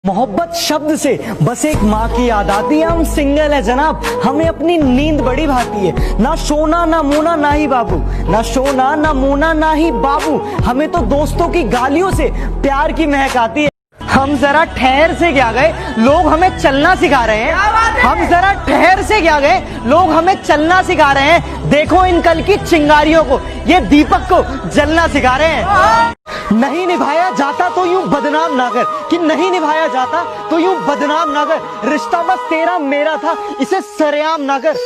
मोहब्बत शब्द से बस एक माँ की याद आती है। हम सिंगल है जनाब, हमें अपनी नींद बड़ी भाती है। ना सोना ना मोना ना ही बाबू, ना सोना ना मोना ना ही बाबू, हमें तो दोस्तों की गालियों से प्यार की महक आती है। हम जरा ठहर से क्या गए, लोग हमें चलना सिखा रहे हैं। हम जरा ठहर से क्या गए, लोग हमें चलना सिखा रहे हैं। देखो इन कल की चिंगारियों को, ये दीपक को जलना सिखा रहे हैं। नहीं निभाया जाता तो यूं बदनाम ना कर, कि नहीं निभाया जाता तो यूं बदनाम ना कर। रिश्ता बस तेरा मेरा था, इसे सरेआम ना कर।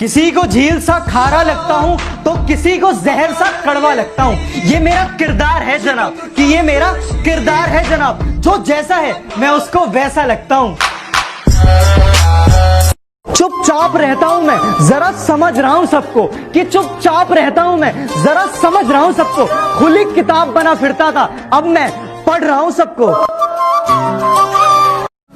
किसी को झील सा खारा लगता हूं तो किसी को जहर सा कड़वा लगता हूं। ये मेरा किरदार है जनाब, कि ये मेरा किरदार है जनाब। जो जैसा है मैं उसको वैसा लगता हूं। चुपचाप रहता हूं मैं, जरा समझ रहा हूं सबको, कि चुपचाप रहता हूं मैं, जरा समझ रहा हूं सबको। खुली किताब बना फिरता था, अब मैं पढ़ रहा हूं सबको।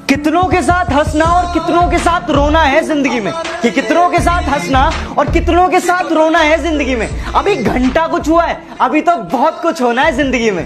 कितनों के साथ हंसना और कितनों के साथ रोना है जिंदगी में, कि कितनों के साथ हंसना और कितनों के साथ रोना है जिंदगी में। अभी घंटा कुछ हुआ है, अभी तो बहुत कुछ होना है जिंदगी में।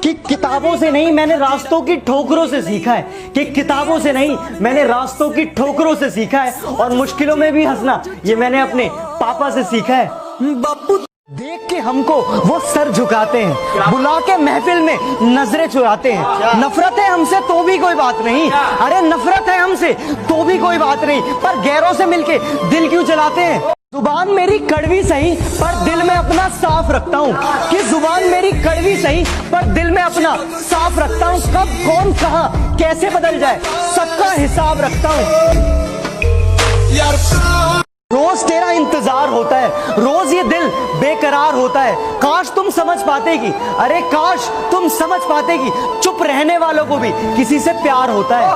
कि किताबों से नहीं मैंने रास्तों की ठोकरों से सीखा है, कि किताबों से नहीं मैंने रास्तों की ठोकरों से सीखा है। और मुश्किलों में भी हंसना ये मैंने अपने पापा से सीखा है। बापू देख के हमको वो सर झुकाते हैं, बुला के महफिल में नजरें चुराते हैं। नफरत है हमसे तो भी कोई बात नहीं, अरे नफरत है हमसे तो भी कोई बात नहीं, पर गैरों से मिलके दिल क्यों जलाते हैं। जुबान मेरी कड़वी सही पर दिल में अपना साफ रखता हूँ, कि जुबान मेरी कड़वी सही पर दिल में अपना साफ रखता हूँ। कब कौन कहाँ कैसे बदल जाए सबका हिसाब रखता हूँ। रोज तेरा इंतजार होता है, रोज ये दिल बेकरार होता है। काश तुम समझ पाते कि, अरे काश तुम समझ पाते कि चुप रहने वालों को भी किसी से प्यार होता है।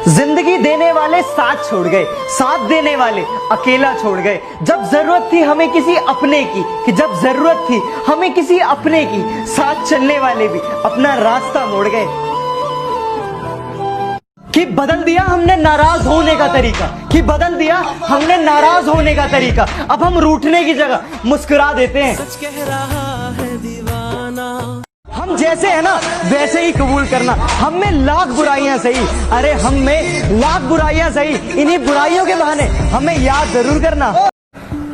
जिंदगी देने वाले साथ छोड़ गए, साथ देने वाले अकेला छोड़ गए। जब जरूरत थी हमें किसी अपने की, कि जब जरूरत थी हमें किसी अपने की, साथ चलने वाले भी अपना रास्ता मोड़ गए। कि बदल दिया हमने नाराज होने का तरीका, कि बदल दिया हमने नाराज होने का तरीका। अब हम रूठने की जगह मुस्कुरा देते हैं। सच कह रहा है दीवाना, हम जैसे है ना वैसे ही कबूल करना। हम में लाख बुराइयां सही, अरे हम में लाख बुराइयां सही, इन्हीं बुराइयों के बहाने हमें याद जरूर करना।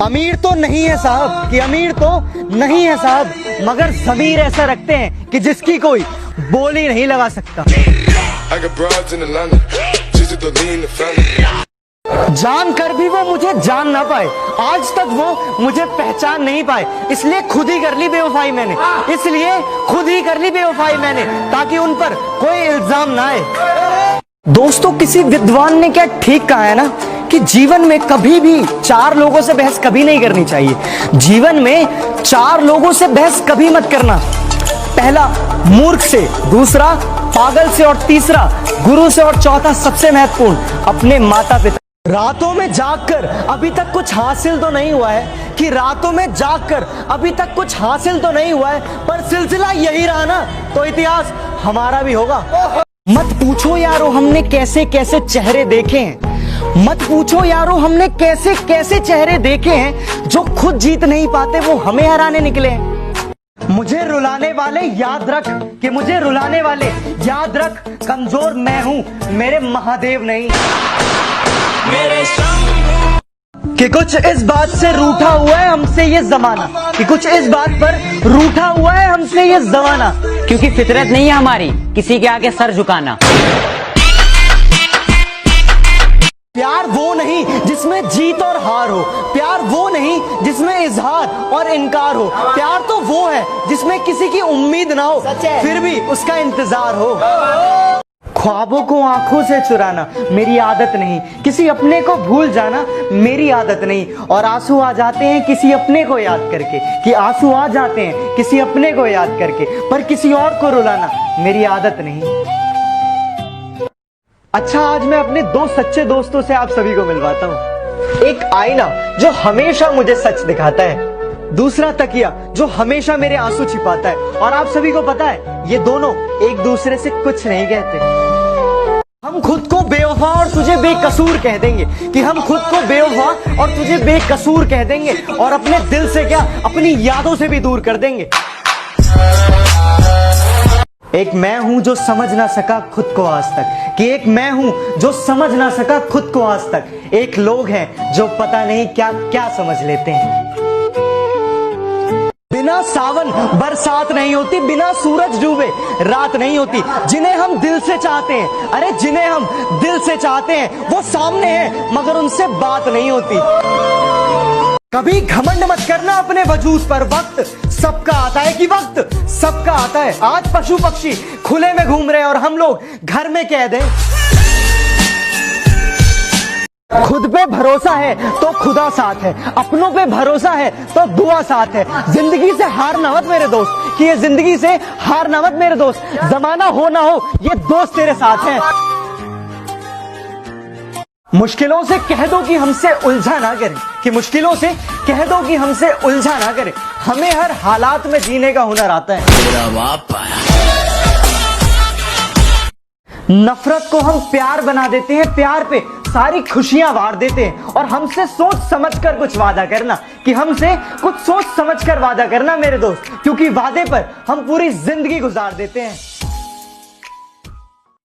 अमीर तो नहीं है साहब, कि अमीर तो नहीं है साहब, मगर ज़मीर ऐसा रखते हैं कि जिसकी कोई बोली नहीं लगा सकता। जान कर भी वो मुझे जान ना पाए, आज तक वो मुझे पहचान नहीं पाए, इसलिए खुद ही कर ली बेवफाई मैंने, इसलिए खुद ही कर ली बेवफाई मैंने, ताकि उन पर कोई इल्जाम ना आए। दोस्तों किसी विद्वान ने क्या ठीक कहा है ना, कि जीवन में कभी भी चार लोगों से बहस कभी नहीं करनी चाहिए। जीवन में चार लोगों से बहस कभी मत करना। पहला मूर्ख से, दूसरा पागल से, और तीसरा गुरु से, और चौथा सबसे महत्वपूर्ण अपने माता पिता। रातों में जागकर अभी तक कुछ हासिल तो नहीं हुआ है, कि रातों में जागकर अभी तक कुछ हासिल तो नहीं हुआ है, पर सिलसिला यही रहा ना तो इतिहास हमारा भी होगा। मत पूछो यारो हमने कैसे कैसे चेहरे देखे हैं, मत पूछो यारो हमने कैसे कैसे चेहरे देखे हैं। जो खुद जीत नहीं पाते वो हमें हराने निकले हैं। मुझे रुलाने वाले याद रख, कि मुझे रुलाने वाले याद रख, कमजोर मैं हूं मेरे महादेव नहीं। मेरे कि कुछ इस बात से रूठा हुआ है हमसे ये जमाना, कि कुछ इस बात पर रूठा हुआ है हमसे ये जमाना, क्योंकि फितरत नहीं है हमारी किसी के आगे सर झुकाना। प्यार वो नहीं जिसमें जीत और हार हो, प्यार वो नहीं जिसमें इजहार और इनकार हो, प्यार तो वो है जिसमें किसी की उम्मीद ना हो फिर भी उसका इंतजार हो। ख्वाबों को आंखों से चुराना मेरी आदत नहीं, किसी अपने को भूल जाना मेरी आदत नहीं। और आंसू आ जाते हैं किसी अपने को याद करके, कि आंसू आ जाते हैं किसी अपने को याद करके, पर किसी और को रुलाना मेरी आदत नहीं। अच्छा आज मैं अपने दो सच्चे दोस्तों से आप सभी को मिलवाता हूँ। एक आईना जो हमेशा मुझे सच दिखाता है, दूसरा तकिया जो हमेशा मेरे आंसू छिपाता है। और आप सभी को पता है ये दोनों एक दूसरे से कुछ नहीं कहते। हम खुद को बेवफा और तुझे बेकसूर कह देंगे कि हम खुद को बेवफा और तुझे बेकसूर कह देंगे और अपने दिल से क्या अपनी यादों से भी दूर कर देंगे। एक मैं हूं जो समझ ना सका खुद को आज तक, कि एक मैं हूं जो समझ ना सका खुद को आज तक। एक लोग हैं जो पता नहीं क्या क्या समझ लेते हैं। बिना सावन बरसात नहीं होती, बिना सूरज डूबे रात नहीं होती। जिन्हें हम दिल से चाहते हैं, अरे जिन्हें हम दिल से चाहते हैं वो सामने हैं मगर उनसे बात नहीं होती। कभी घमंड मत करना अपने वजूद पर, वक्त सबका आता है कि वक्त सबका आता है। आज पशु पक्षी खुले में घूम रहे हैं और हम लोग घर में कैद हैं। खुद पे भरोसा है तो खुदा साथ है, अपनों पे भरोसा है तो दुआ साथ है। जिंदगी से हार ना मत मेरे दोस्त, कि ये जिंदगी से हार ना मत मेरे दोस्त। जमाना हो ना हो ये दोस्त तेरे साथ हैं। मुश्किलों से कह दो कि हमसे उलझा ना करें, कि मुश्किलों से कह दो कि हमसे उलझा ना करें। हमें हर हालात में जीने का हुनर आता है। नफरत को हम प्यार बना देते हैं, प्यार पे सारी खुशियां वार देते हैं। और हमसे सोच समझकर कुछ वादा करना, कि हमसे कुछ सोच समझकर वादा करना मेरे दोस्त, क्योंकि वादे पर हम पूरी जिंदगी गुजार देते हैं।